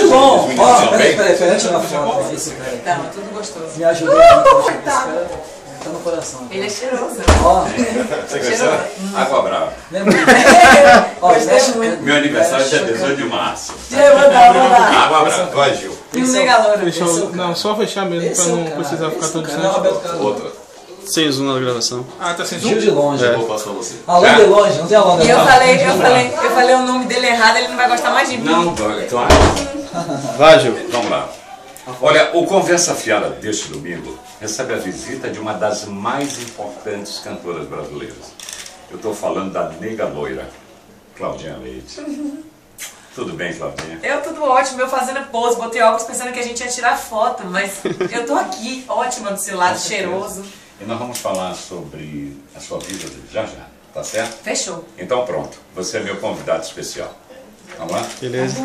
bom. Os Ó, meninos peraí, também? tirar uma foto. Esse cara aí. Tá, mas tudo gostoso. Me ajuda aqui, esse cara tá no coração. Ele é cheiroso. Ó, Você gostou? Água brava. lembra? Ó, Gostei muito. Meu aniversário é dia 18 de março. Vou dar. Água brava. Vai, Gil. E o Megaloura. Deixa eu, não, só fechar mesmo pra não precisar ficar todo distante. Outra. Sem zoom na gravação. Ah, tá sem zoom? Gil de longe. Eu passo pra você. Alô de longe, não tem alô de E eu longe. falei o nome dele errado, ele não vai gostar mais de mim. Não, claro. Vai, Gil. Vamos lá. Olha, o Conversa Fiada deste domingo recebe a visita de uma das mais importantes cantoras brasileiras. Eu estou falando da nega loira, Claudinha Leite. Tudo bem, Claudinha? Eu tudo ótimo, eu fazendo pose, botei óculos pensando que a gente ia tirar foto, mas eu tô aqui, ótima do seu lado, cheiroso. E nós vamos falar sobre a sua vida já, tá certo? Fechou. Então pronto, você é meu convidado especial. Vamos lá? Beleza.